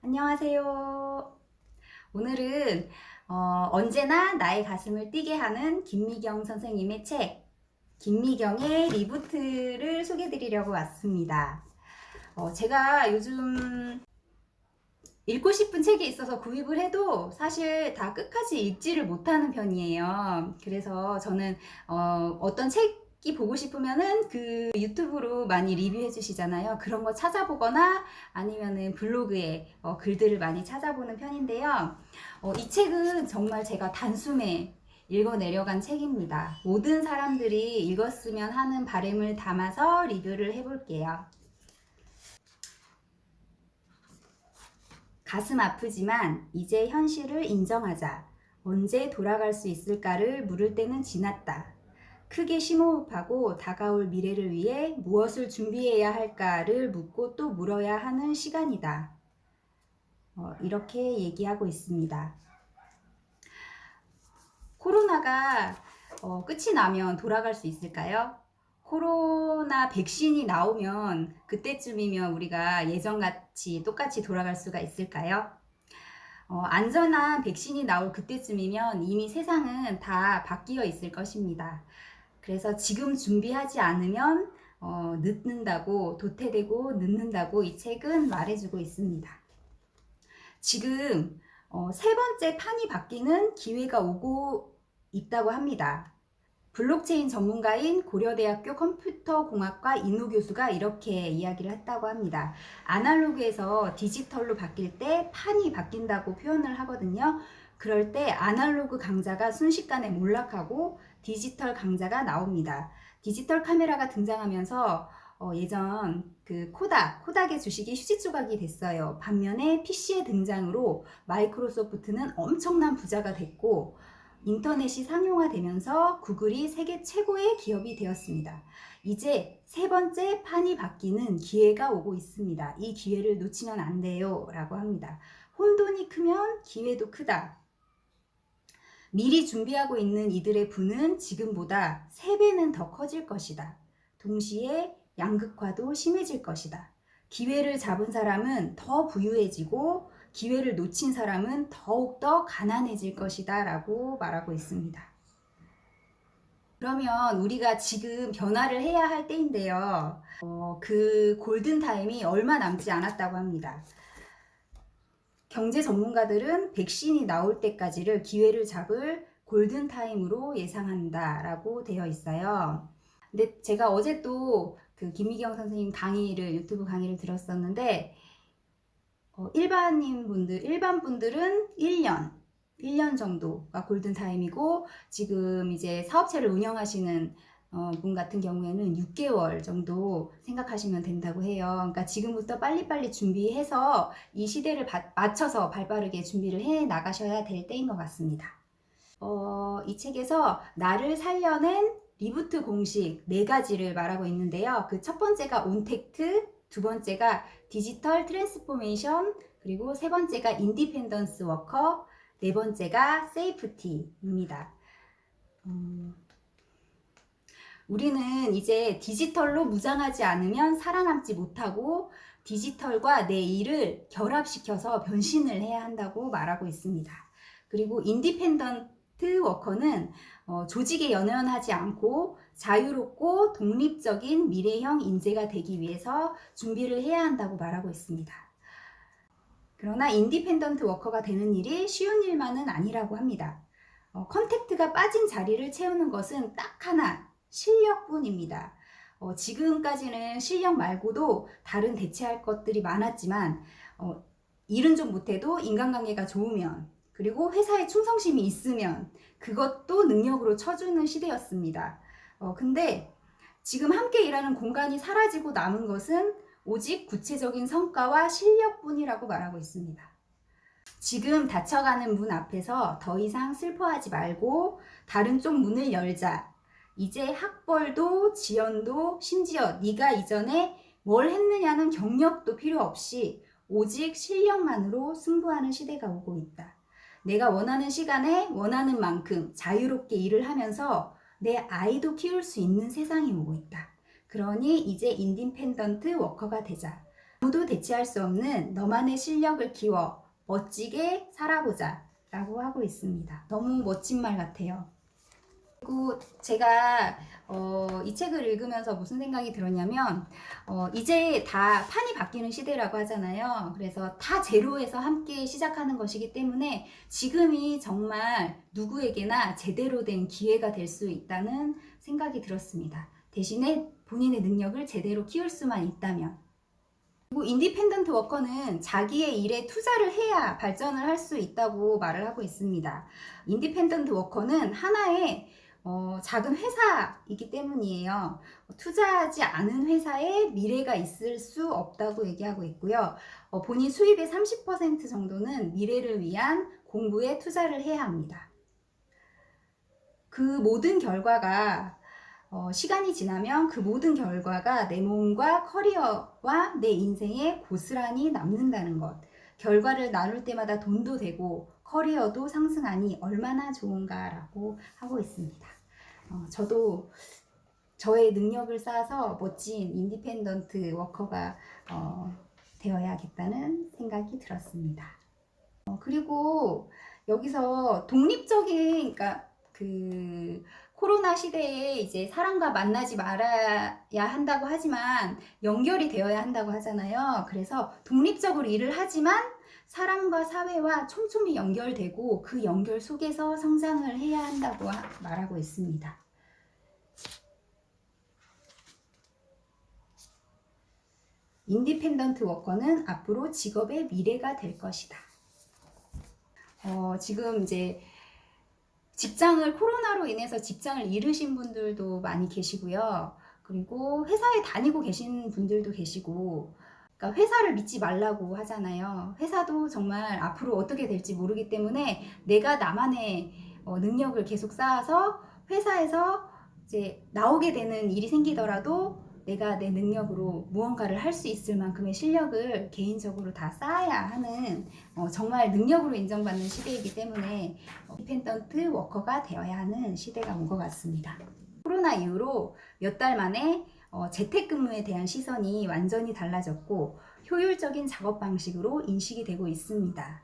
안녕하세요. 오늘은 언제나 나의 가슴을 뛰게 하는 김미경 선생님의 책, 김미경의 리부트를 소개해드리려고 왔습니다. 제가 요즘 읽고 싶은 책이 있어서 구입을 해도 사실 다 끝까지 읽지를 못하는 편이에요. 그래서 저는 어떤 책이 보고 싶으면은 그 유튜브로 많이 리뷰해 주시잖아요. 그런 거 찾아보거나 아니면은 블로그에 글들을 많이 찾아보는 편인데요. 이 책은 정말 제가 단숨에 읽어 내려간 책입니다. 모든 사람들이 읽었으면 하는 바람을 담아서 리뷰를 해볼게요. 가슴 아프지만 이제 현실을 인정하자. 언제 돌아갈 수 있을까를 물을 때는 지났다. 크게 심호흡하고 다가올 미래를 위해 무엇을 준비해야 할까를 묻고 또 물어야 하는 시간이다. 이렇게 얘기하고 있습니다. 코로나가 끝이 나면 돌아갈 수 있을까요? 코로나 백신이 나오면 그때쯤이면 우리가 예전같이 똑같이 돌아갈 수가 있을까요? 안전한 백신이 나올 그때쯤이면 이미 세상은 다 바뀌어 있을 것입니다. 그래서 지금 준비하지 않으면 늦는다고, 도태되고 늦는다고 이 책은 말해주고 있습니다. 지금 세 번째 판이 바뀌는 기회가 오고 있다고 합니다. 블록체인 전문가인 고려대학교 컴퓨터공학과 인호 교수가 이렇게 이야기를 했다고 합니다. 아날로그에서 디지털로 바뀔 때 판이 바뀐다고 표현을 하거든요. 그럴 때 아날로그 강자가 순식간에 몰락하고 디지털 강자가 나옵니다. 디지털 카메라가 등장하면서 예전 그 코닥의 주식이 휴지 조각이 됐어요. 반면에 PC의 등장으로 마이크로소프트는 엄청난 부자가 됐고 인터넷이 상용화되면서 구글이 세계 최고의 기업이 되었습니다. 이제 세 번째 판이 바뀌는 기회가 오고 있습니다. 이 기회를 놓치면 안 돼요 라고 합니다. 혼돈이 크면 기회도 크다. 미리 준비하고 있는 이들의 부는 지금보다 3배는 더 커질 것이다. 동시에 양극화도 심해질 것이다. 기회를 잡은 사람은 더 부유해지고 기회를 놓친 사람은 더욱더 가난해질 것이다 라고 말하고 있습니다. 그러면 우리가 지금 변화를 해야 할 때인데요. 그 골든타임이 얼마 남지 않았다고 합니다. 경제 전문가들은 백신이 나올 때까지를 기회를 잡을 골든타임으로 예상한다라고 되어 있어요. 근데 제가 어제 또 그 김미경 선생님 유튜브 강의를 들었었는데, 일반 분들은 1년 정도가 골든타임이고, 지금 이제 사업체를 운영하시는 분 같은 경우에는 6개월 정도 생각하시면 된다고 해요. 그러니까 지금부터 빨리빨리 준비해서 이 시대를 맞춰서 발빠르게 준비를 해 나가셔야 될 때인 것 같습니다. 이 책에서 나를 살려낸 리부트 공식 4가지를 말하고 있는데요. 그 첫 번째가 온택트, 두 번째가 디지털 트랜스포메이션, 그리고 세 번째가 인디펜던스 워커, 네 번째가 세이프티입니다. 우리는 이제 디지털로 무장하지 않으면 살아남지 못하고 디지털과 내 일을 결합시켜서 변신을 해야 한다고 말하고 있습니다. 그리고 인디펜던트 워커는 조직에 연연하지 않고 자유롭고 독립적인 미래형 인재가 되기 위해서 준비를 해야 한다고 말하고 있습니다. 그러나 인디펜던트 워커가 되는 일이 쉬운 일만은 아니라고 합니다. 컨택트가 빠진 자리를 채우는 것은 딱 하나, 실력뿐입니다. 지금까지는 실력 말고도 다른 대체할 것들이 많았지만 일은 좀 못해도 인간관계가 좋으면, 그리고 회사에 충성심이 있으면 그것도 능력으로 쳐주는 시대였습니다. 근데 지금 함께 일하는 공간이 사라지고 남은 것은 오직 구체적인 성과와 실력뿐이라고 말하고 있습니다. 지금 닫혀가는 문 앞에서 더 이상 슬퍼하지 말고 다른 쪽 문을 열자. 이제 학벌도 지연도 심지어 네가 이전에 뭘 했느냐는 경력도 필요 없이 오직 실력만으로 승부하는 시대가 오고 있다. 내가 원하는 시간에 원하는 만큼 자유롭게 일을 하면서 내 아이도 키울 수 있는 세상이 오고 있다. 그러니 이제 인디펜던트 워커가 되자. 누구도 대체할 수 없는 너만의 실력을 키워 멋지게 살아보자 라고 하고 있습니다. 너무 멋진 말 같아요. 그리고 제가 이 책을 읽으면서 무슨 생각이 들었냐면 이제 다 판이 바뀌는 시대라고 하잖아요. 그래서 다 제로에서 함께 시작하는 것이기 때문에 지금이 정말 누구에게나 제대로 된 기회가 될 수 있다는 생각이 들었습니다. 대신에 본인의 능력을 제대로 키울 수만 있다면. 그리고 인디펜던트 워커는 자기의 일에 투자를 해야 발전을 할 수 있다고 말을 하고 있습니다. 인디펜던트 워커는 하나의 작은 회사이기 때문이에요. 투자하지 않은 회사에 미래가 있을 수 없다고 얘기하고 있고요. 본인 수입의 30% 정도는 미래를 위한 공부에 투자를 해야 합니다. 그 모든 결과가 시간이 지나면 그 모든 결과가 내 몸과 커리어와 내 인생에 고스란히 남는다는 것. 결과를 나눌 때마다 돈도 되고 커리어도 상승하니 얼마나 좋은가라고 하고 있습니다. 저도 저의 능력을 쌓아서 멋진 인디펜던트 워커가 되어야겠다는 생각이 들었습니다. 그리고 여기서 독립적인, 그러니까 그 코로나 시대에 이제 사람과 만나지 말아야 한다고 하지만 연결이 되어야 한다고 하잖아요. 그래서 독립적으로 일을 하지만 사람과 사회와 촘촘히 연결되고 그 연결 속에서 성장을 해야 한다고 말하고 있습니다. 인디펜던트 워커는 앞으로 직업의 미래가 될 것이다. 지금 이제 코로나로 인해서 직장을 잃으신 분들도 많이 계시고요. 그리고 회사에 다니고 계신 분들도 계시고, 그러니까 회사를 믿지 말라고 하잖아요. 회사도 정말 앞으로 어떻게 될지 모르기 때문에 내가 나만의 능력을 계속 쌓아서 회사에서 이제 나오게 되는 일이 생기더라도 내가 내 능력으로 무언가를 할 수 있을 만큼의 실력을 개인적으로 다 쌓아야 하는 정말 능력으로 인정받는 시대이기 때문에 인디펜던트 워커가 되어야 하는 시대가 온 것 같습니다. 코로나 이후로 몇 달 만에 재택근무에 대한 시선이 완전히 달라졌고 효율적인 작업 방식으로 인식이 되고 있습니다.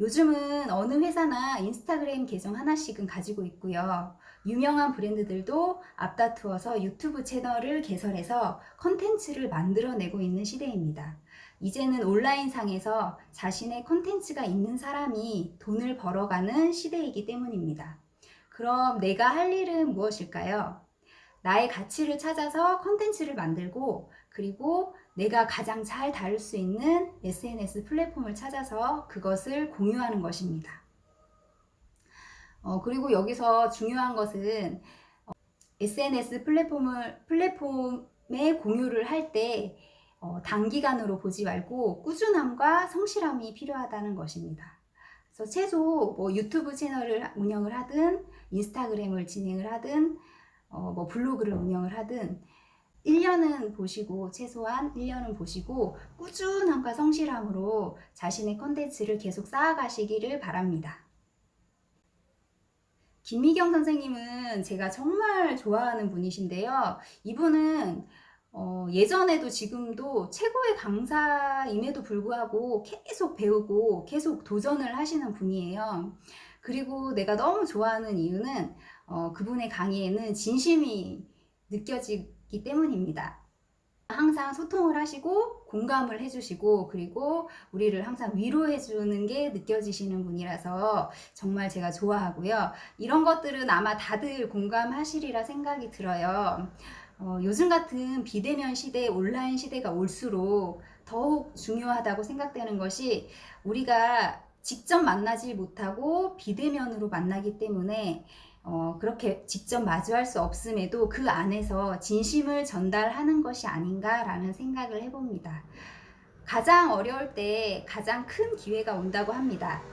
요즘은 어느 회사나 인스타그램 계정 하나씩은 가지고 있고요. 유명한 브랜드들도 앞다투어서 유튜브 채널을 개설해서 컨텐츠를 만들어내고 있는 시대입니다. 이제는 온라인상에서 자신의 컨텐츠가 있는 사람이 돈을 벌어가는 시대이기 때문입니다. 그럼 내가 할 일은 무엇일까요? 나의 가치를 찾아서 컨텐츠를 만들고 그리고 내가 가장 잘 다룰 수 있는 SNS 플랫폼을 찾아서 그것을 공유하는 것입니다. 그리고 여기서 중요한 것은 SNS 플랫폼에 공유를 할 때 단기간으로 보지 말고 꾸준함과 성실함이 필요하다는 것입니다. 그래서 최소 뭐 유튜브 채널을 운영을 하든 인스타그램을 진행을 하든 뭐 블로그를 운영을 하든 1년은 보시고 최소한 1년은 보시고 꾸준함과 성실함으로 자신의 컨텐츠를 계속 쌓아가시기를 바랍니다. 김미경 선생님은 제가 정말 좋아하는 분이신데요. 이분은 예전에도 지금도 최고의 강사임에도 불구하고 계속 배우고 계속 도전을 하시는 분이에요. 그리고 내가 너무 좋아하는 이유는 그분의 강의에는 진심이 느껴지기 때문입니다. 항상 소통을 하시고 공감을 해주시고 그리고 우리를 항상 위로해주는 게 느껴지시는 분이라서 정말 제가 좋아하고요. 이런 것들은 아마 다들 공감하시리라 생각이 들어요. 요즘 같은 비대면 시대, 온라인 시대가 올수록 더욱 중요하다고 생각되는 것이 우리가 직접 만나지 못하고 비대면으로 만나기 때문에 그렇게 직접 마주할 수 없음에도 그 안에서 진심을 전달하는 것이 아닌가라는 생각을 해봅니다. 가장 어려울 때 가장 큰 기회가 온다고 합니다.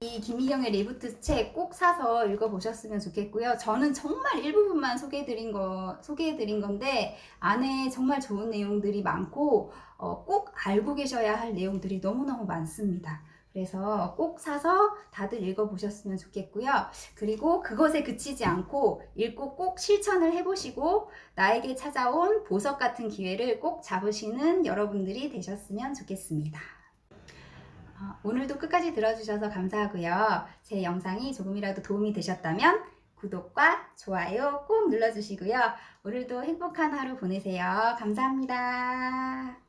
이 김미경의 리부트 책 꼭 사서 읽어보셨으면 좋겠고요. 저는 정말 일부분만 소개해드린 건데 안에 정말 좋은 내용들이 많고 꼭 알고 계셔야 할 내용들이 너무너무 많습니다. 그래서 꼭 사서 다들 읽어보셨으면 좋겠고요. 그리고 그것에 그치지 않고 읽고 꼭 실천을 해보시고 나에게 찾아온 보석 같은 기회를 꼭 잡으시는 여러분들이 되셨으면 좋겠습니다. 오늘도 끝까지 들어주셔서 감사하고요. 제 영상이 조금이라도 도움이 되셨다면 구독과 좋아요 꼭 눌러주시고요. 오늘도 행복한 하루 보내세요. 감사합니다.